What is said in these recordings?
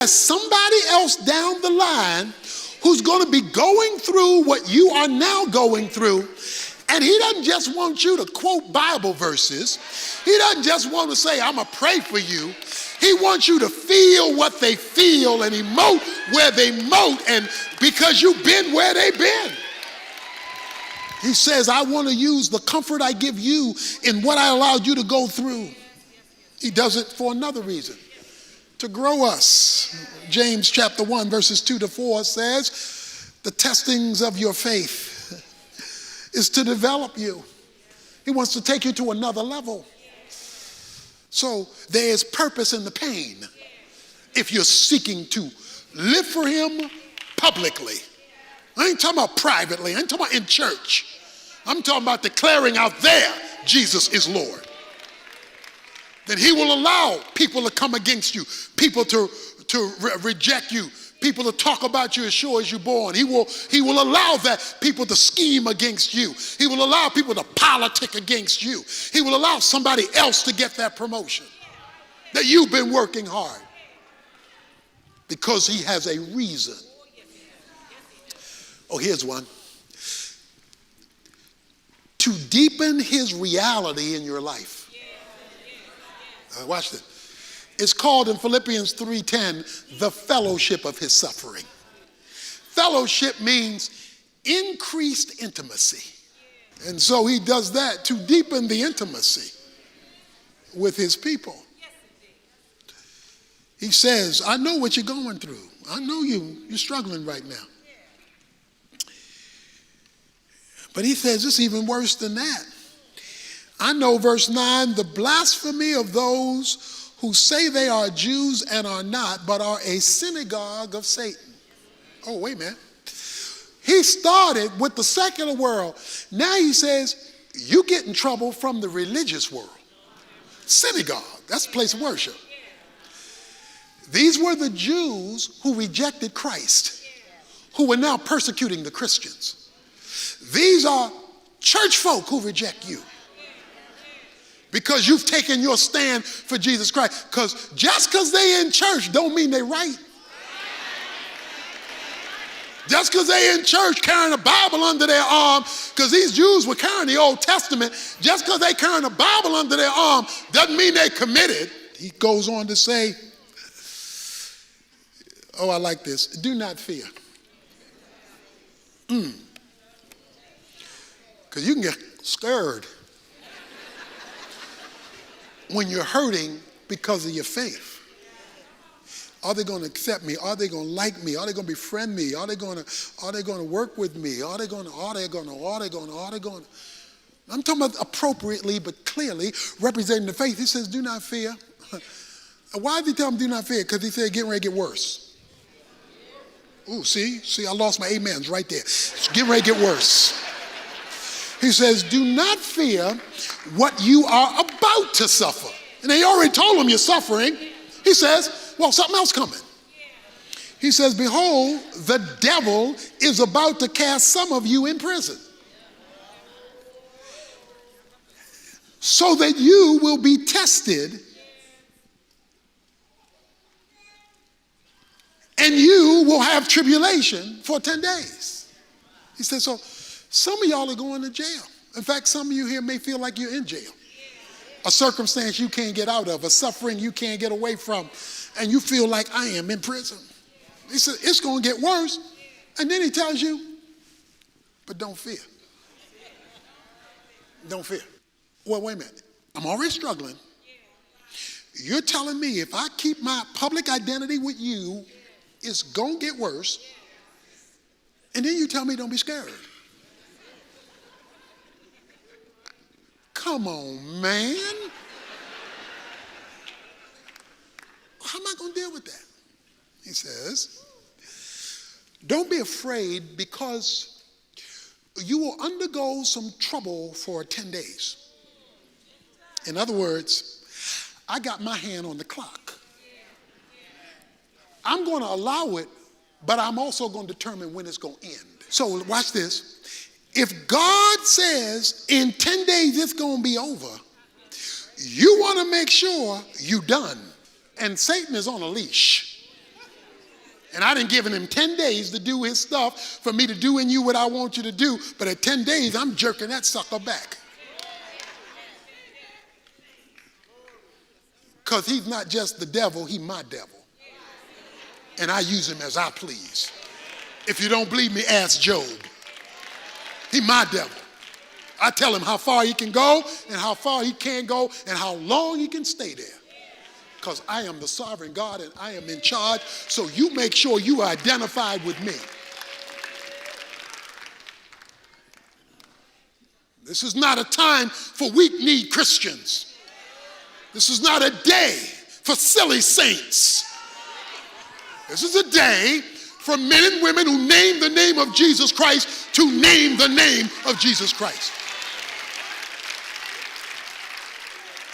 There's somebody else down the line who's going to be going through what you are now going through. And he doesn't just want you to quote Bible verses. He doesn't just want to say, I'm going to pray for you. He wants you to feel what they feel and emote where they emote, and because you've been where they've been. He says, I want to use the comfort I give you in what I allowed you to go through. He does it for another reason, to grow us. James chapter 1 verses 2-4 says, the testings of your faith is to develop you. He wants to take you to another level. So there is purpose in the pain if you're seeking to live for him publicly. I ain't talking about privately. I ain't talking about in church. I'm talking about declaring out there Jesus is Lord. Then he will allow people to come against you, people to reject you, people to talk about you as sure as you're born. He will allow that people to scheme against you. He will allow people to politic against you. He will allow somebody else to get that promotion that you've been working hard, because he has a reason. Oh, here's one. To deepen his reality in your life. Watch this. It's called in Philippians 3:10, the fellowship of his suffering. Fellowship means increased intimacy. And so he does that to deepen the intimacy with his people. He says, I know what you're going through. I know you're struggling right now. But he says it's even worse than that. I know, verse 9, the blasphemy of those who say they are Jews and are not, but are a synagogue of Satan. Oh, wait a minute. He started with the secular world. Now he says, you get in trouble from the religious world. Synagogue, that's a place of worship. These were the Jews who rejected Christ, who were now persecuting the Christians. These are church folk who reject you, because you've taken your stand for Jesus Christ. Because just because they in church don't mean they right. Just because they in church carrying a Bible under their arm, because these Jews were carrying the Old Testament, just because they carrying a Bible under their arm doesn't mean they committed. He goes on to say, oh, I like this. Do not fear. Because you can get scared when you're hurting because of your faith. Are they going to accept me? Are they going to like me? Are they going to befriend me? Are they going to work with me? Are they going to? I'm talking about appropriately but clearly representing the faith. He says, do not fear. Why did he tell them do not fear? Because he said, getting ready to get worse. Ooh, see, I lost my amens right there. It's getting ready to get worse. He says, do not fear what you are about to suffer. And they already told him you're suffering. He says, well, something else coming. He says, behold, the devil is about to cast some of you in prison, so that you will be tested, and you will have tribulation for 10 days. He says, so some of y'all are going to jail. In fact, some of you here may feel like you're in jail. A circumstance you can't get out of, a suffering you can't get away from, and you feel like I am in prison. He said, it's going to get worse. And then he tells you, but don't fear. Don't fear. Well, wait a minute. I'm already struggling. You're telling me if I keep my public identity with you, it's going to get worse. And then you tell me don't be scared. Come on, man. How am I going to deal with that? He says, don't be afraid, because you will undergo some trouble for 10 days. In other words, I got my hand on the clock. I'm going to allow it, but I'm also going to determine when it's going to end. So watch this. If God says in 10 days it's going to be over, you want to make sure you're done. And Satan is on a leash. And I didn't give him 10 days to do his stuff for me to do in you what I want you to do. But at 10 days, I'm jerking that sucker back. Because he's not just the devil, he's my devil. And I use him as I please. If you don't believe me, ask Job. He's my devil. I tell him how far he can go and how far he can't go and how long he can stay there. Because I am the sovereign God and I am in charge. So you make sure you are identified with me. This is not a time for weak-kneed Christians. This is not a day for silly saints. This is a day for men and women who name the name of Jesus Christ to name the name of Jesus Christ.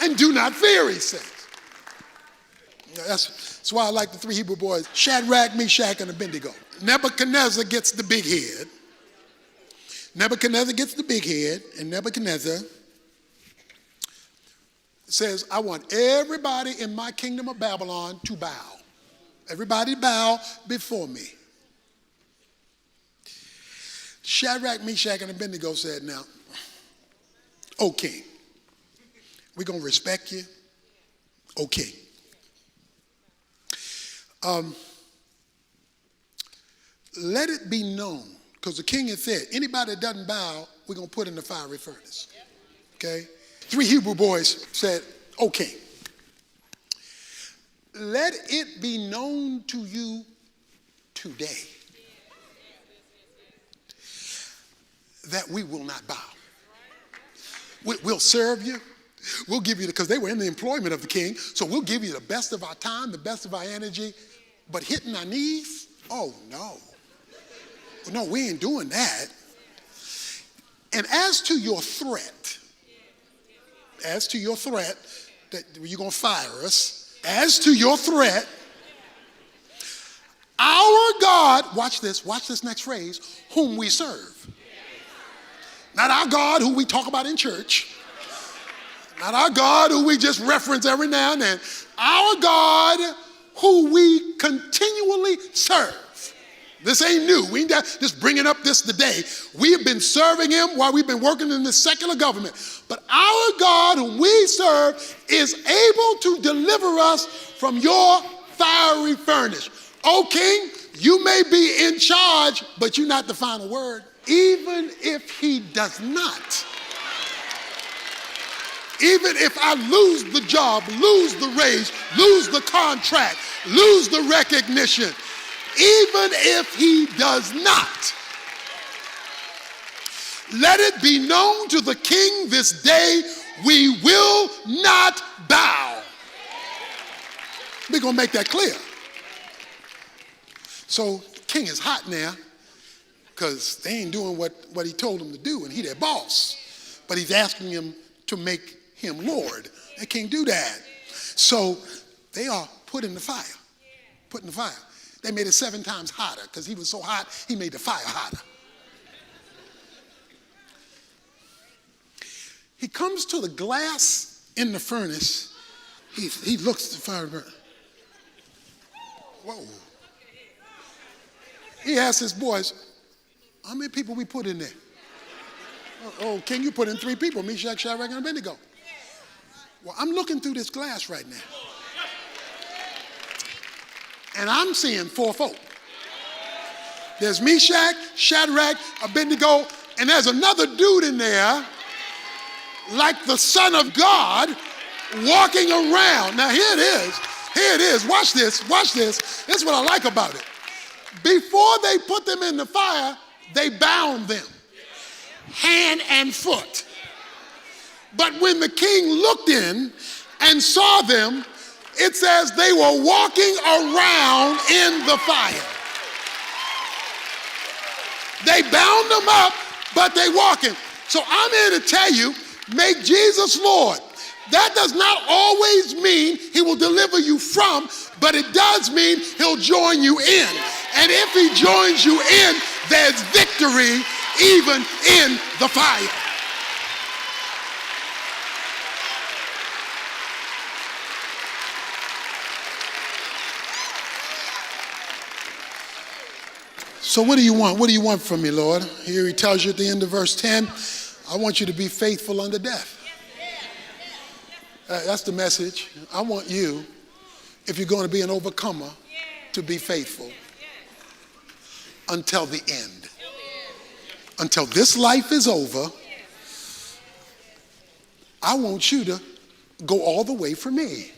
And do not fear, he says. That's why I like the three Hebrew boys, Shadrach, Meshach, and Abednego. Nebuchadnezzar gets the big head. Nebuchadnezzar gets the big head, and Nebuchadnezzar says, I want everybody in my kingdom of Babylon to bow. Everybody bow before me. Shadrach, Meshach, and Abednego said, now, O king, we're going to respect you. Okay. Let it be known, because the king had said, anybody that doesn't bow, we're going to put in the fiery furnace. Okay? Three Hebrew boys said, okay. Let it be known to you today that we will not bow. We'll serve you. We'll give you, because they were in the employment of the king, so we'll give you the best of our time, the best of our energy, but hitting our knees? Oh, no. No, we ain't doing that. And as to your threat that you're going to fire us, as to your threat, our God, watch this next phrase, whom we serve. Not our God who we talk about in church. Not our God who we just reference every now and then. Our God who we continually serve. This ain't new. We ain't just bringing up this today. We have been serving him while we've been working in the secular government. But our God whom we serve is able to deliver us from your fiery furnace. O king, you may be in charge, but you're not the final word. Even if he does not. Even if I lose the job, lose the raise, lose the contract, lose the recognition, even if he does not, let it be known to the king this day, we will not bow. We're going to make that clear. So the king is hot now because they ain't doing what he told them to do, and he their boss. But he's asking him to make him Lord. They can't do that. So they are put in the fire. Put in the fire. They made it 7 times hotter because he was so hot, he made the fire hotter. He comes to the glass in the furnace. He looks at the fire burner. Whoa. He asks his boys, how many people we put in there? Oh, can you put in 3 people? Meshach, Shadrach, and Abednego. Well, I'm looking through this glass right now. And I'm seeing 4 folk. There's Meshach, Shadrach, Abednego, and there's another dude in there, like the Son of God, walking around. Now here it is. Here it is. Watch this. Watch this. This is what I like about it. Before they put them in the fire, they bound them, hand and foot. But when the king looked in and saw them, it says they were walking around in the fire. They bound them up, but they walking. So I'm here to tell you, make Jesus Lord. That does not always mean he will deliver you from, but it does mean he'll join you in. And if he joins you in, there's victory even in the fire. So what do you want? What do you want from me, Lord? Here he tells you at the end of verse 10, I want you to be faithful unto death. That's the message. I want you, if you're going to be an overcomer, to be faithful until the end. Until this life is over, I want you to go all the way for me.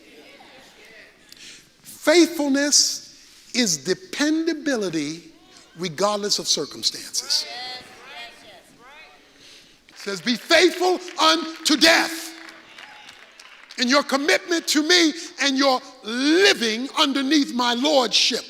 Faithfulness is dependability regardless of circumstances. It says, be faithful unto death in your commitment to me and your living underneath my lordship.